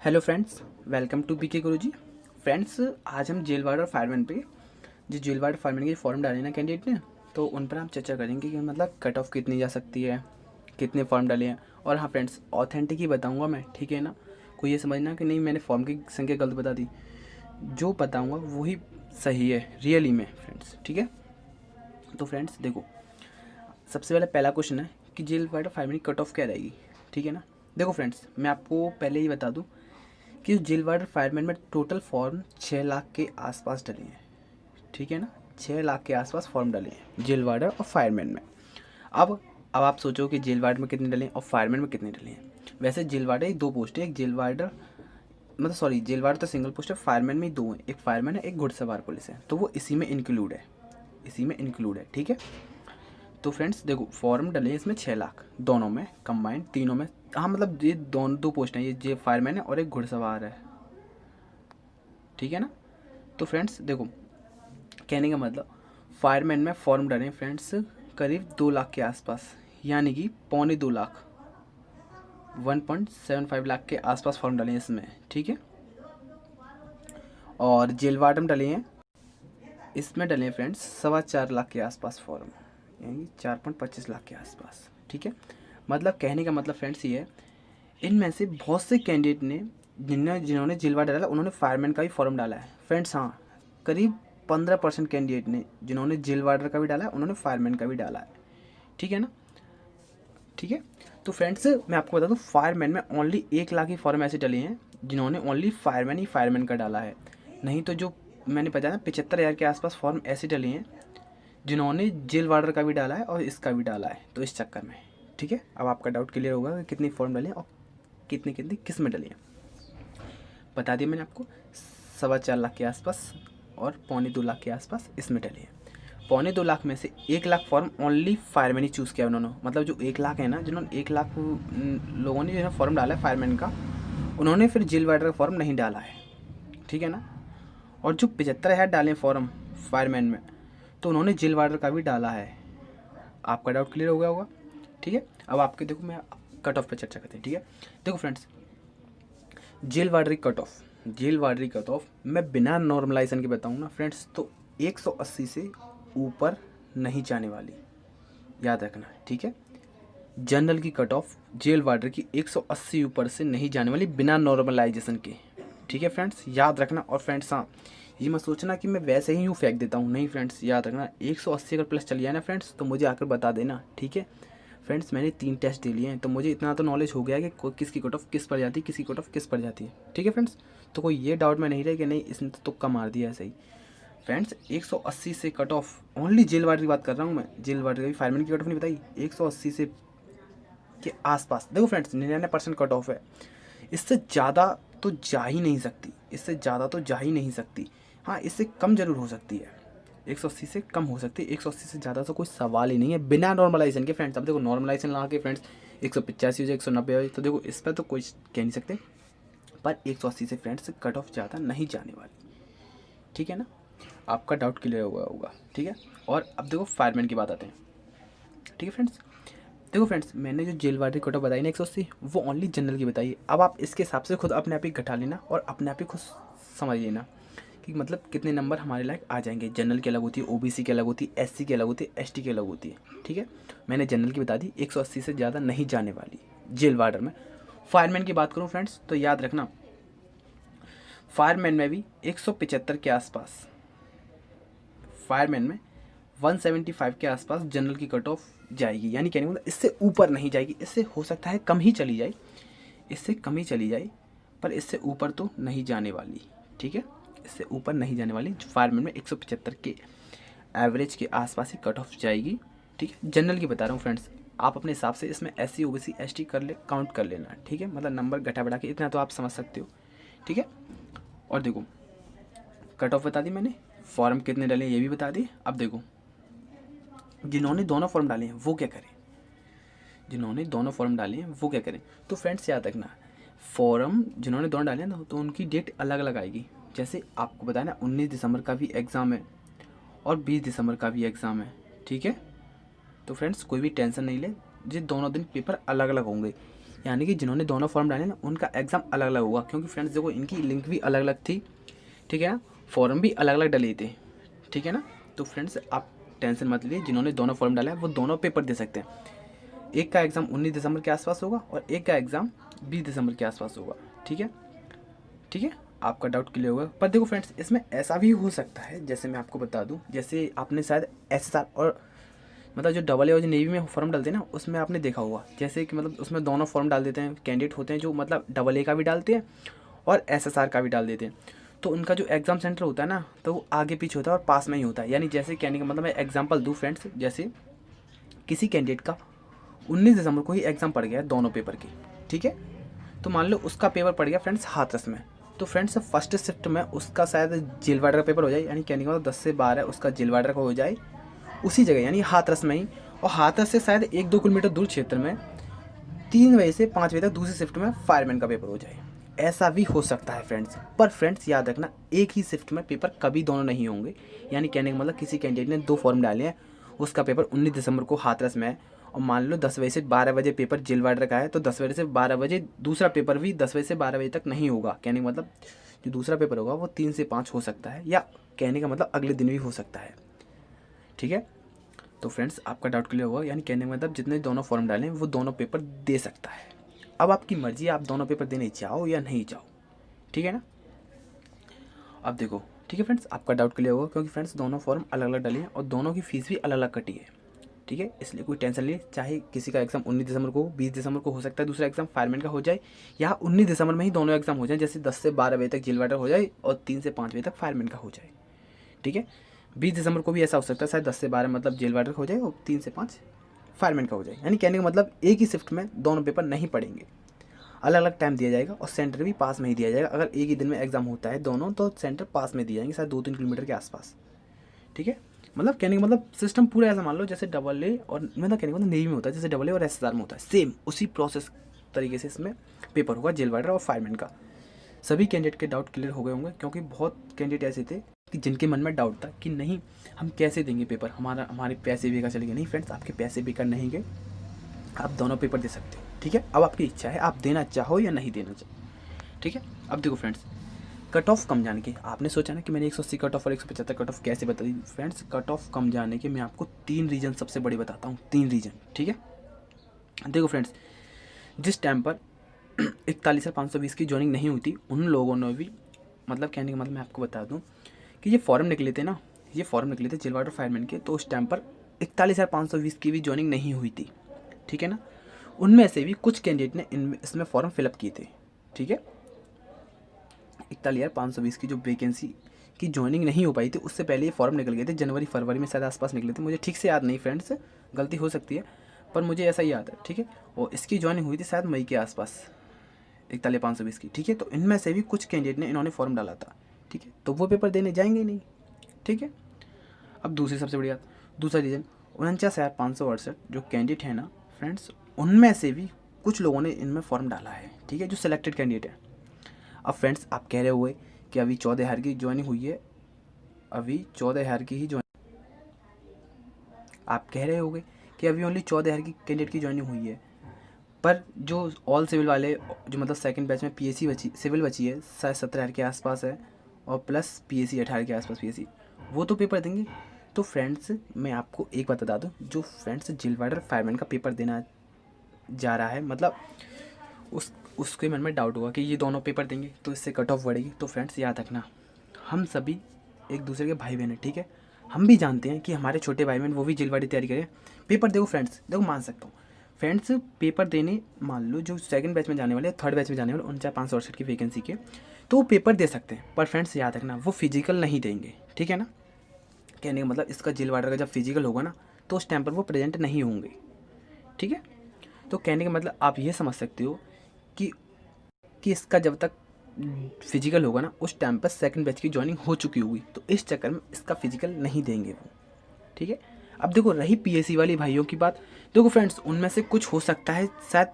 Hello friends, welcome to BK Guruji. Friends, आज हम jail ward और फायरमैन पे जो जेल वार्ड फायरमैन के फॉर्म डाले ना कैंडिडेट ने, तो उन पर हम चर्चा करेंगे कि मतलब कट ऑफ कितनी जा सकती है, कितने फॉर्म डाले हैं। और हाँ फ्रेंड्स, ऑथेंटिक ही बताऊंगा मैं, ठीक है ना। कोई ये समझना कि नहीं मैंने फॉर्म की संख्या गलत बता दी। जो बताऊँगा वही सही है रियली में फ्रेंड्स, ठीक है। तो फ्रेंड्स देखो, सबसे पहला क्वेश्चन है कि जेल वार्ड और फायरमैन की कट ऑफ क्या रहेगी, ठीक है ना। देखो फ्रेंड्स, मैं आपको पहले ही बता दूँ कि जेल वार्ड फायरमैन में टोटल फॉर्म 6 लाख के आसपास डले हैं, ठीक है ना। 6 लाख के आसपास फॉर्म डले हैं जेल वार्डर और फायरमैन में। अब आप सोचो कि जेल वार्ड में कितने डले हैं और फायरमैन में कितने डले हैं। वैसे जेल वार्डर एक दो पोस्ट है, एक जेल वार्डर मतलब सॉरी जेल वार्डर तो सिंगल पोस्ट है, फायरमैन में ही दो हैं, एक फायरमैन है एक घुड़सवार पुलिस है, तो वो इसी में इंक्लूड है, ठीक है। तो फ्रेंड्स देखो, फॉर्म डले हैं इसमें 6 लाख, दोनों में कंबाइंड, तीनों में। हाँ मतलब ये दोनों दो पोस्ट हैं, ये जे फायरमैन है और एक घुड़सवार है, ठीक है ना। तो फ्रेंड्स देखो, कहने का मतलब फायरमैन में फॉर्म डले फ्रेंड्स करीब 2 लाख के आसपास, यानी कि पौने 2 लाख, 1.75 लाख के आसपास फॉर्म डले हैं इसमें, ठीक है। और जेल वार्डन डले हैं, इसमें डले हैं फ्रेंड्स 4.25 लाख के आसपास फॉर्म, यानी 4.25 लाख के आसपास, ठीक है। मतलब कहने का मतलब फ्रेंड्स ये है, इनमें से बहुत से कैंडिडेट ने जिन्होंने जेल वार्ड डाला उन्होंने फायरमैन का भी फॉर्म डाला है फ्रेंड्स। हाँ, करीब 15% कैंडिडेट ने जिन्होंने जेल वार्डर का भी डाला है उन्होंने फायरमैन का भी डाला है, ठीक है ना। ठीक है। तो फ्रेंड्स मैं आपको बता दूँ, फायरमैन में ओनली 1 लाख ही फॉर्म ऐसे डले हैं जिन्होंने ओनली फायरमैन का डाला है। नहीं तो जो मैंने बताया ना 75,000 के आसपास फॉर्म ऐसे डले हैं जिन्होंने जेल वार्डर का भी डाला है और इसका भी डाला है, तो इस चक्कर में, ठीक है। अब आपका डाउट क्लियर होगा कि कितनी फॉर्म डले हैं और कितनी कितनी किस में डली हैं। बता दिया मैंने आपको, 4.25 लाख के आसपास और पौने 2 लाख के आसपास इसमें डले हैं। पौने 2 लाख में से 1 लाख फॉर्म ओनली फायरमैन ही चूज़ किया उन्होंने, मतलब जो 1 लाख है ना, जिन्होंने 1 लाख लोगों ने जो फॉर्म डाला है फायरमैन का, उन्होंने फिर जेल वार्डर का फॉर्म नहीं डाला है, ठीक है ना। और जो 75,000 डाले फॉर्म फायरमैन में, तो उन्होंने जेल वार्डर का भी डाला है। आपका डाउट क्लियर हो गया होगा, ठीक है। अब आपके देखो, मैं कट ऑफ पे चर्चा करते हैं, ठीक है। देखो फ्रेंड्स, जेल वार्डरी कट ऑफ मैं बिना नॉर्मलाइजेशन के बताऊँ ना फ्रेंड्स, तो 180 से ऊपर नहीं जाने वाली, याद रखना, ठीक है। जनरल की कट ऑफ जेल वार्डर की 180 ऊपर से नहीं जाने वाली बिना नॉर्मलाइजेशन के, ठीक है फ्रेंड्स, याद रखना। और फ्रेंड्स हाँ, ये मत सोचना कि मैं वैसे ही यूँ फेंक देता हूँ, नहीं फ्रेंड्स, याद रखना 180 अगर प्लस चल जाए ना फ्रेंड्स, तो मुझे आकर बता देना, ठीक है। फ्रेंड्स मैंने 3 टेस्ट दे लिए हैं, तो मुझे इतना तो नॉलेज हो गया है कि किसकी कट ऑफ किस पर जाती है, किसकी कट ऑफ किस पर जाती है, ठीक है फ्रेंड्स। तो कोई ये डाउट में नहीं रहे कि नहीं इसने तो तुक्का मार दिया ऐसे ही। फ्रेंड्स 180 से cut off only jail warder की बात कर रहा हूँ मैं, जेल वार्डर की फायरमैन की कट ऑफ नहीं बताई, 180 से के आसपास। देखो फ्रेंड्स 99% कट ऑफ है, इससे ज़्यादा तो जा ही नहीं सकती, इससे ज़्यादा तो जा ही नहीं सकती। हाँ, इससे कम जरूर हो सकती है, 180 से कम हो सकती है, 180 से ज़्यादा तो कोई सवाल ही नहीं है बिना नॉर्मलाइजेशन के फ्रेंड्स। अब देखो नॉर्मलाइजेशन लगा के फ्रेंड्स 185 हो जाए, 190 हो जाए, तो देखो इस पर तो कोई कह नहीं सकते, पर 180 से फ्रेंड्स कट ऑफ ज़्यादा नहीं जाने वाली, ठीक है ना। आपका डाउट क्लियर हुआ होगा, ठीक है। और अब देखो फायरमैन की बात आते हैं, ठीक है फ्रेंड्स। देखो फ्रेंड्स, मैंने जो जेल वार्डर कट ऑफ बताई ना 180, वो ओनली जनरल की बताई है। अब आप इसके हिसाब से खुद अपने आप ही घटा लेना और अपने आप ही खुद समझ लेना कि मतलब कितने नंबर हमारे लायक आ जाएंगे। जनरल की अलग होती है, ओबीसी की अलग होती है, एससी की अलग होती है, एसटी की अलग होती है, ठीक है। मैंने जनरल की बता दी, 180 से ज़्यादा नहीं जाने वाली जेल वार्डर में। फायरमैन की बात करूँ फ्रेंड्स, तो याद रखना फायरमैन में भी 175 के आसपास, फायरमैन में 175 के आसपास जनरल की कट ऑफ जाएगी, यानी कहने मतलब इससे ऊपर नहीं जाएगी, इससे हो सकता है कम ही चली जाए, इससे कम ही चली जाए, पर इससे ऊपर तो नहीं जाने वाली, ठीक है। इससे ऊपर नहीं जाने वाली, फायरमैन में 175 के एवरेज के आसपास ही कट ऑफ जाएगी, ठीक है। जनरल की बता रहा हूँ फ्रेंड्स, आप अपने हिसाब से इसमें एससी ओबीसी एसटी कर ले, काउंट कर लेना, ठीक है। मतलब नंबर घटा बढ़ा के इतना तो आप समझ सकते हो, ठीक है। और देखो कट ऑफ बता दी मैंने, फॉर्म कितने डाले ये भी बता दी। अब देखो जिन्होंने दोनों फॉर्म डाले हैं वो क्या करें, जिन्होंने दोनों फॉर्म डाले हैं वो क्या करें। तो फ्रेंड्स याद रखना, फॉर्म जिन्होंने दोनों डाले हैं ना, तो उनकी डेट अलग अलग आएगी। जैसे आपको बताया ना 19 दिसंबर का भी एग्ज़ाम है और 20 दिसंबर का भी एग्ज़ाम है, ठीक है। तो फ्रेंड्स कोई भी टेंशन नहीं ले, ये दोनों दिन पेपर अलग अलग होंगे। यानी कि जिन्होंने दोनों फॉर्म डाले ना उनका एग्ज़ाम अलग अलग होगा, क्योंकि फ्रेंड्स देखो इनकी लिंक भी अलग अलग थी, ठीक है ना, फॉर्म भी अलग अलग डले थे, ठीक है ना। तो फ्रेंड्स आप टेंशन मत लीजिए, जिन्होंने दोनों फॉर्म डाला है वो दोनों पेपर दे सकते हैं। एक का एग्ज़ाम 19 दिसंबर के आसपास होगा और एक का एग्ज़ाम 20 दिसंबर के आसपास होगा, ठीक है। ठीक है, आपका डाउट क्लियर होगा। पर देखो फ्रेंड्स इसमें ऐसा भी हो सकता है, जैसे मैं आपको बता दूं, जैसे आपने शायद SSR और मतलब जो डबल ए और जो नेवी में फॉर्म डालते हैं ना, उसमें आपने देखा होगा जैसे कि मतलब उसमें दोनों फॉर्म डाल देते हैं, कैंडिडेट होते हैं जो मतलब डबल ए का भी डालते हैं और SSR का भी डाल देते हैं। तो उनका जो एग्ज़ाम सेंटर होता है ना, तो वो आगे पीछे होता है और पास में ही होता है। यानी जैसे कहने का मतलब मैं एग्जाम्पल दूँ फ्रेंड्स, जैसे किसी कैंडिडेट का 19 दिसंबर को ही एग्ज़ाम पड़ गया है दोनों पेपर की, ठीक है। तो मान लो उसका पेपर पड़ गया फ्रेंड्स हाथरस में, तो फ्रेंड्स फर्स्ट शिफ्ट में उसका शायद जेलवाडर का पेपर हो जाए, यानी कहने का मतलब 10 से 12 उसका जेलवाडर का हो जाए उसी जगह, यानी हाथरस में ही। और हाथरस से शायद 1-2 किलोमीटर दूर क्षेत्र में 3 बजे से 5 बजे तक दूसरी शिफ्ट में फायरमैन का पेपर हो जाए। ऐसा भी हो सकता है फ्रेंड्स। पर फ्रेंड्स याद रखना, एक ही शिफ्ट में पेपर कभी दोनों नहीं होंगे। यानी कहने का मतलब किसी कैंडिडेट ने 2 फॉर्म डाले हैं, उसका पेपर 19 दिसंबर को हाथरस में है, और मान लो 10 बजे से 12 बजे पेपर जेलवाडर का है, तो 10 बजे से 12 बजे दूसरा पेपर भी 10 बजे से 12 बजे तक नहीं होगा। कहने का मतलब जो दूसरा पेपर होगा वो 3 से 5 हो सकता है, या कहने का मतलब अगले दिन भी हो सकता है, ठीक है। तो फ्रेंड्स आपका डाउट क्लियर होगा, यानी कहने का मतलब जितने दोनों फॉर्म डालें वो दोनों पेपर दे सकता है। अब आपकी मर्जी है, आप दोनों पेपर देने चाहो या नहीं चाहो, ठीक है ना। अब देखो, ठीक है फ्रेंड्स, आपका डाउट क्लियर होगा, क्योंकि फ्रेंड्स दोनों फॉर्म अलग अलग डाली हैं और दोनों की फीस भी अलग अलग कटी है, ठीक है। इसलिए कोई टेंशन नहीं, चाहे किसी का एग्जाम 19 दिसंबर को 20 दिसंबर को हो सकता है दूसरा एग्जाम फायरमैन का हो जाए, या 19 दिसंबर में ही दोनों एग्जाम हो जाए, जैसे 10 से 12 बजे तक जेल वाटर हो जाए और 3 से 5 बजे तक फायरमैन का हो जाए, ठीक है। 20 दिसंबर को भी ऐसा हो सकता है, शायद 10 से 12 मतलब जेल वाटर हो जाए और 3 से 5 फायरमैन का हो जाए। यानी कहने का मतलब एक ही शिफ्ट में दोनों पेपर नहीं पढ़ेंगे, अलग अलग टाइम दिया जाएगा और सेंटर भी पास में ही दिया जाएगा। अगर एक ही दिन में एग्जाम होता है दोनों, तो सेंटर पास में दिए जाएंगे, शायद 2-3 किलोमीटर के आसपास, ठीक है। मतलब कहने का मतलब सिस्टम पूरा ऐसा मान लो जैसे डबल ए और मतलब कहने का मतलब नेवी में होता है, जैसे डबल ए और SSR में होता है, सेम उसी प्रोसेस तरीके से इसमें पेपर होगा जेल वार्डर और फायरमैन का। सभी कैंडिडेट के डाउट क्लियर हो गए होंगे, क्योंकि बहुत कैंडिडेट ऐसे थे कि जिनके मन में डाउट था कि नहीं हम कैसे देंगे पेपर, हमारे पैसे बेकार चलेंगे। नहीं फ्रेंड्स, आपके पैसे बेकार नहीं गए, आप दोनों पेपर दे सकते हो, ठीक है। अब आपकी इच्छा है आप देना चाहो या नहीं देना चाहो, ठीक है। अब देखो फ्रेंड्स, कट ऑफ कम जाने के, आपने सोचा ना कि मैंने 180 कट ऑफ और 175 कट ऑफ कैसे बता दी। फ्रेंड्स कट ऑफ कम जाने के मैं आपको 3 रीज़न सबसे बड़े बताता हूँ, 3 रीज़न, ठीक है। देखो फ्रेंड्स, जिस टाइम पर 41,520 की ज्वाइनिंग नहीं हुई थी, उन लोगों ने भी मतलब कहने का मतलब मैं आपको बता दूँ कि ये फॉर्म निकले थे ना, ये फॉर्म निकले थे जेल वार्डर फायरमैन के, तो उस टाइम पर 41,520 की भी ज्वाइनिंग नहीं हुई थी, ठीक है ना। उनमें से भी कुछ कैंडिडेट ने इसमें फॉर्म फिलअप किए थे, ठीक है। 41,520 की जो वैकेंसी की ज्वाइनिंग नहीं हो पाई थी, उससे पहले ये फॉर्म निकल गए थे, जनवरी फरवरी में शायद आसपास निकले थे, मुझे ठीक से याद नहीं फ्रेंड्स, गलती हो सकती है, पर मुझे ऐसा ही याद है, ठीक है। और इसकी ज्वाइनिंग हुई थी शायद मई के आसपास 41,520 की, ठीक है। तो इनमें से भी कुछ कैंडिडेट ने इन्होंने फॉर्म डाला था, ठीक है, तो वो पेपर देने जाएंगे नहीं, ठीक है। अब दूसरी सबसे बड़ी बात, दूसरा रीज़न, 49,568 जो कैंडिडेट है ना फ्रेंड्स, उनमें से भी कुछ लोगों ने इनमें फॉर्म डाला है, ठीक है, जो सिलेक्टेड कैंडिडेट है। अब फ्रेंड्स आप कह रहे हुए कि अभी 14,000 की ज्वाइनिंग हुई है, अभी 14,000 की ही ज्वाइनिंग, आप कह रहे होगे कि अभी ओनली 14,000 की कैंडिडेट की ज्वाइनिंग हुई है, पर जो ऑल सिविल वाले जो मतलब सेकंड बैच में PSC बची, सिविल बची है शायद 17,000 के आसपास है, और प्लस PSC 18 के आसपास PSC, वो तो पेपर देंगे। तो फ्रेंड्स मैं आपको एक बात बता दूँ, जो फ्रेंड्स जेल वार्डर फायरमैन का पेपर देना जा रहा है, मतलब उसके मन में डाउट होगा कि ये दोनों पेपर देंगे तो इससे कट ऑफ बढ़ेगी। तो फ्रेंड्स याद रखना, हम सभी एक दूसरे के भाई बहन हैं, ठीक है। हम भी जानते हैं कि हमारे छोटे भाई बहन वो भी जेल वाली तैयारी करें, पेपर देखो फ्रेंड्स, देखो मान सकता हूँ फ्रेंड्स, पेपर देने मान लो जो सेकंड बैच में जाने वाले, थर्ड बैच में जाने वाले 49,568 की वैकेंसी के, तो वो पेपर दे सकते हैं। पर फ्रेंड्स याद रखना, वो फिजिकल नहीं देंगे, ठीक है ना। कहने का मतलब इसका जेल वार्डर का जब फिजिकल होगा ना, तो उस टाइम पर वो प्रेजेंट नहीं होंगे, ठीक है। तो कहने का मतलब आप ये समझ सकते हो कि इसका जब तक फिजिकल होगा ना, उस टाइम पर सेकंड बैच की ज्वाइनिंग हो चुकी होगी, तो इस चक्कर में इसका फिजिकल नहीं देंगे वो, ठीक है। अब देखो रही PSC वाली भाइयों की बात, देखो फ्रेंड्स उनमें से कुछ हो सकता है शायद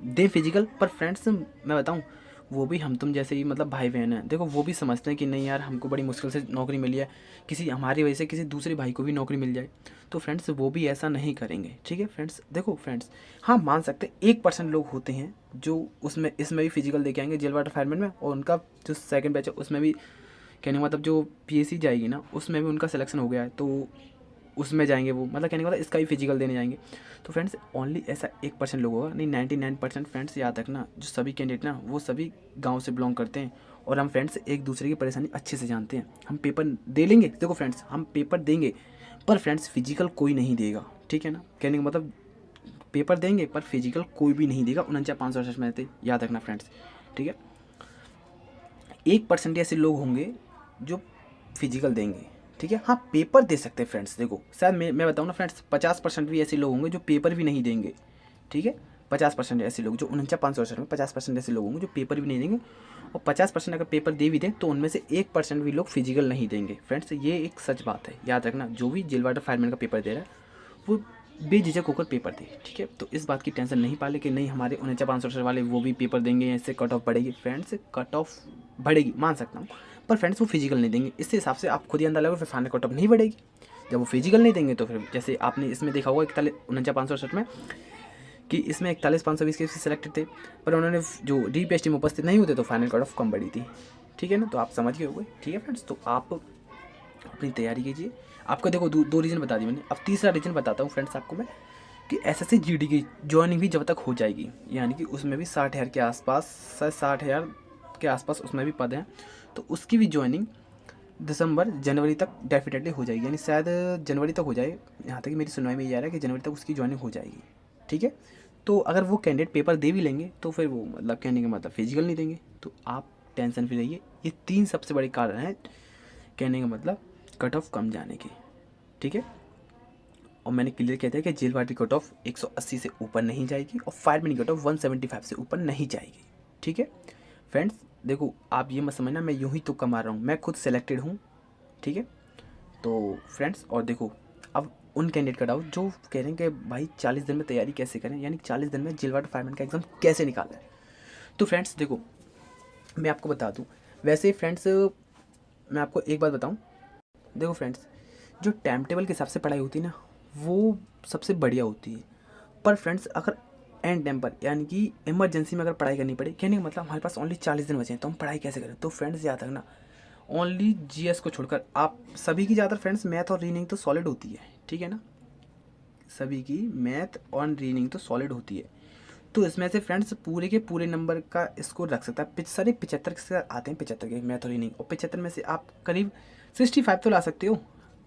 दें फिजिकल, पर फ्रेंड्स मैं बताऊं वो भी हम तुम जैसे ही मतलब भाई बहन हैं। देखो वो भी समझते हैं कि नहीं यार हमको बड़ी मुश्किल से नौकरी मिली है, किसी हमारी वजह से किसी दूसरे भाई को भी नौकरी मिल जाए, तो फ्रेंड्स वो भी ऐसा नहीं करेंगे। ठीक है फ्रेंड्स, देखो फ्रेंड्स, हाँ मान सकते हैं 1% लोग होते हैं जो उसमें इसमें भी फिजिकल दे के आएंगे जेल वाटर फायरमैन में, और उनका जो सेकंड बैच है उसमें भी कहने का मतलब जो पीएससी जाएगी ना उसमें भी उनका सिलेक्शन हो गया है तो उसमें जाएंगे वो, मतलब कहने का मतलब इसका भी फिजिकल देने जाएंगे। तो फ्रेंड्स ओनली ऐसा 1% लोग होगा, नहीं 99% फ्रेंड्स याद रखना, जो सभी कैंडिडेट ना वो सभी गांव से बिलोंग करते हैं, और हम फ्रेंड्स एक दूसरे की परेशानी अच्छे से जानते हैं। हम पेपर दे लेंगे, देखो फ्रेंड्स हम पेपर देंगे पर फ्रेंड्स फिजिकल कोई नहीं देगा। ठीक है ना, कहने का मतलब पेपर देंगे पर फिजिकल कोई भी नहीं देगा 49,568 में थे, याद रखना फ्रेंड्स। ठीक है, 1% ऐसे लोग होंगे जो फिजिकल देंगे। ठीक है, हाँ पेपर दे सकते हैं फ्रेंड्स। देखो शायद मैं बताऊँ ना फ्रेंड्स, 50% भी ऐसे लोग होंगे जो पेपर भी नहीं देंगे। ठीक है, 50% ऐसे लोग जो 49,568 में 50% ऐसे लोग होंगे जो पेपर भी नहीं देंगे, और 50% अगर पेपर दे भी दें तो उनमें से 1% भी लोग फिजिकल नहीं देंगे। फ्रेंड्स ये एक सच बात है, याद रखना, जो भी जेल वाटर फायरमैन का पेपर दे रहा है वो बेझिझक होकर पेपर दे। ठीक है, तो इस बात की टेंशन नहीं पाले कि नहीं हमारे 49,568 वाले वो भी पेपर देंगे, इससे कट ऑफ बढ़ेगी। फ्रेंड्स कट ऑफ बढ़ेगी मान सकता हूँ, पर फ्रेंड्स वो फिजिकल नहीं देंगे। इससे हिसाब से आप खुद ही अंदर लगो, फिर फाइनल कट ऑफ नहीं बढ़ेगी। जब वो फिजिकल नहीं देंगे तो फिर जैसे आपने इसमें देखा होगा 49,568 में कि इसमें 41,520 के सिलेक्टेड थे, पर उन्होंने जो DPST में उपस्थित नहीं होते तो फाइनल कट ऑफ कम बढ़ी थी। ठीक है ना, तो आप समझ गए होंगे। ठीक है फ्रेंड्स, तो आप अपनी तैयारी कीजिए। आपको देखो दो रीज़न बता दी मैंने, अब तीसरा रीज़न बताता हूँ फ्रेंड्स आपको मैं, कि SSC GD की ज्वाइनिंग भी जब तक हो जाएगी, यानी कि उसमें भी 60,000 के आसपास, 60,000 के आसपास उसमें भी पद हैं, तो उसकी भी ज्वाइनिंग दिसंबर जनवरी तक डेफिनेटली हो जाएगी, यानी शायद जनवरी तक हो जाए। यहाँ तक मेरी सुनवाई में ये आ रहा है कि जनवरी तक उसकी ज्वाइनिंग हो जाएगी। ठीक है, तो अगर वो कैंडिडेट पेपर दे भी लेंगे तो फिर वो मतलब कहने का मतलब फिजिकल नहीं देंगे, तो आप टेंशन फ्री रहिए। ये 3 सबसे बड़े कारण हैं कहने का मतलब कट ऑफ कम जाने की। ठीक है, और मैंने क्लियर किया था कि जेल वाटर कट ऑफ 180 से ऊपर नहीं जाएगी और फायरमैन कट ऑफ 175 से ऊपर नहीं जाएगी। ठीक है फ्रेंड्स, देखो आप ये मत समझना मैं यूं ही तुक्का मार रहा हूँ, मैं खुद सेलेक्टेड हूँ। ठीक है, तो फ्रेंड्स और देखो अब उन कैंडिडेट का डाउट जो कह रहे हैं कि भाई 40 दिन में तैयारी कैसे करें, यानी 40 दिन में जेल वाटर फायरमैन का एग्ज़ाम कैसे निकालें। तो फ्रेंड्स देखो मैं आपको बता दूँ, वैसे फ्रेंड्स मैं आपको एक बात बताऊँ, देखो फ्रेंड्स जो टाइम टेबल के हिसाब से पढ़ाई होती है ना वो सबसे बढ़िया होती है, पर फ्रेंड्स अगर एंड टाइम पर यानी कि इमरजेंसी में अगर पढ़ाई करनी पड़े, कहने का मतलब हमारे पास ओनली 40 दिन बचे हैं तो हम पढ़ाई कैसे करें। तो फ्रेंड्स याद रखना ओनली GS को छोड़कर आप सभी की ज़्यादातर फ्रेंड्स मैथ और रीडिंग तो सॉलिड होती है। ठीक है ना, सभी की मैथ और रीडिंग तो सॉलिड होती है, तो इसमें से फ्रेंड्स पूरे के पूरे नंबर का स्कोर रख सकता है। सारे 75 से आते हैं, 75 के मैथ और रीडिंग, और 75 में से आप करीब 65 तो ला सकते हो।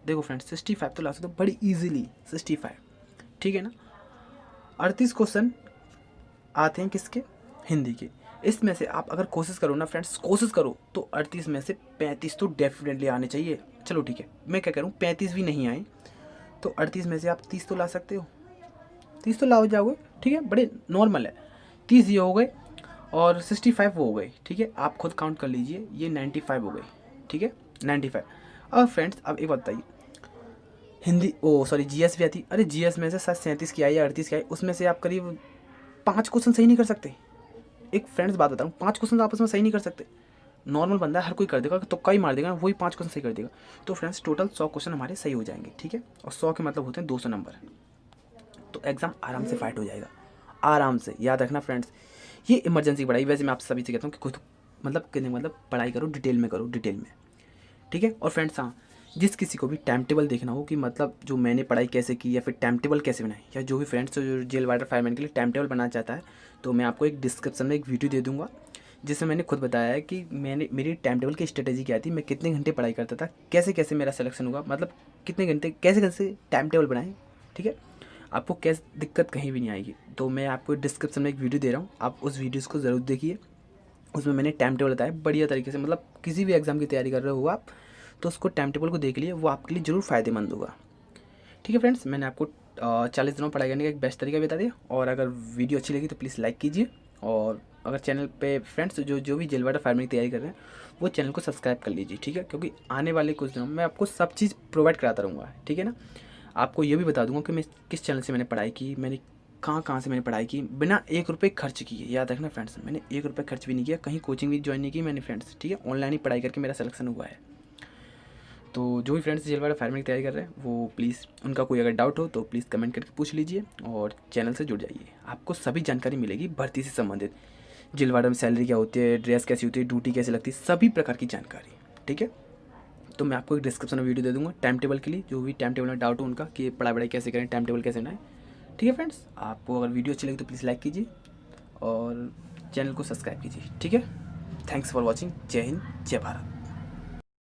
देखो फ्रेंड्स 65 तो ला सकते हो बड़ी ईजिली 65। ठीक है ना, 38 क्वेश्चन आते हैं किसके, हिंदी के। इसमें से आप अगर कोशिश करो ना फ्रेंड्स, कोशिश करो तो 38 में से 35 तो डेफिनेटली आने चाहिए। चलो ठीक है, मैं क्या करूँ 35 भी नहीं आए तो 38 में से आप 30 तो ला सकते हो, 30 तो ला हो जाओगे। ठीक है, बड़े नॉर्मल है, 30 ये हो गए और 65 वो हो गए। ठीक है, आप खुद काउंट कर लीजिए, ये 95 हो गए। ठीक है 95। अब फ्रेंड्स अब एक बात बताइए, हिंदी ओ सॉरी GS भी आती, अरे GS में से 37 की आई या 38 की आई, उसमें से आप करीब 5 क्वेश्चन सही नहीं कर सकते। एक फ्रेंड्स बात बताऊँ, 5 क्वेश्चन आपस में सही नहीं कर सकते। नॉर्मल बंदा हर कोई कर देगा, तुक्का ही मार देगा, वही 5 क्वेश्चन सही कर देगा। तो फ्रेंड्स टोटल 100 क्वेश्चन हमारे सही हो जाएंगे। ठीक है, और 100 के मतलब होते हैं 200 नंबर, तो एग्ज़ाम आराम से फाइट हो जाएगा, आराम से। याद रखना फ्रेंड्स, ये इमरजेंसी पढ़ाई, वैसे मैं आप सभी से कहता हूँ कि खुद मतलब पढ़ाई करो, डिटेल में करो, डिटेल में। ठीक है, और फ्रेंड्स हाँ, जिस किसी को भी टाइम टेबल देखना हो कि मतलब जो मैंने पढ़ाई कैसे की या फिर टाइम टेबल कैसे बनाई, या जो भी फ्रेंड्स जो जेल वाटर फायरमैन के लिए टाइम टेबल बनाना चाहता है, तो मैं आपको एक डिस्क्रिप्शन में एक वीडियो दे दूँगा जिसमें मैंने खुद बताया है कि मेरी टाइम टेबल की स्ट्रेटेजी क्या थी, मैं कितने घंटे पढ़ाई करता था, कैसे कैसे मेरा सिलेक्शन हुआ, मतलब कितने घंटे कैसे कैसे टाइम टेबल बनाए। ठीक है, आपको कैसे दिक्कत कहीं भी नहीं आएगी। तो मैं आपको डिस्क्रिप्शन में एक वीडियो दे रहा हूँ, आप उस वीडियोज़ को ज़रूर देखिए। उसमें मैंने टाइम टेबल बताया बढ़िया तरीके से, मतलब किसी भी एग्ज़ाम की तैयारी कर रहे हो आप तो उसको टाइम टेबल को देख लिए, वो आपके लिए ज़रूर फ़ायदेमंद होगा। ठीक है फ्रेंड्स, मैंने आपको 40 दिनों पढ़ाई करने का एक बेस्ट तरीका बता दिया, और अगर वीडियो अच्छी लगी तो प्लीज़ लाइक कीजिए, और अगर चैनल पे फ्रेंड्स जो भी जेल वाटर फार्मिंग की तैयारी कर रहे हैं वो चैनल को सब्सक्राइब कर लीजिए। ठीक है, क्योंकि आने वाले कुछ दिनों में मैं आपको सब चीज़ प्रोवाइड कराता रहूँगा। ठीक है ना, आपको ये भी बता दूंगा कि मैं किस चैनल से मैंने पढ़ाई की, मैंने कहाँ कहाँ से मैंने पढ़ाई की बिना 1 रुपये खर्च किए। याद रखना फ्रेंड्स, मैंने 1 रुपये खर्च भी नहीं किया, कहीं कोचिंग भी ज्वाइन नहीं की मैंने फ्रेंड्स, ठीक है। ऑनलाइन ही पढ़ाई करके मेरा सिलेक्शन हुआ है। तो जो भी फ्रेंड्स जेल वाला फार्मिंग की तैयारी कर रहे हैं वो प्लीज़, उनका कोई अगर डाउट हो तो प्लीज़ कमेंट करके पूछ लीजिए और चैनल से जुड़ जाइए। आपको सभी जानकारी मिलेगी भर्ती से संबंधित, जेल वार्डन में सैलरी क्या होती है, ड्रेस कैसी होती है, ड्यूटी कैसे लगती है, सभी प्रकार की जानकारी, ठीक है। तो मैं आपको एक डिस्क्रिप्शन में वीडियो दे दूँगा टाइम टेबल के लिए, जो भी टाइम टेबल में डाउट हो उनका कि पढ़ाई कैसे करें, टाइम टेबल कैसे बनाएं, ठीक है फ्रेंड्स। आपको अगर वीडियो अच्छी लगी तो प्लीज़ लाइक कीजिए और चैनल को सब्सक्राइब कीजिए, ठीक है। Thanks for watching. जय हिंद, जय भारत।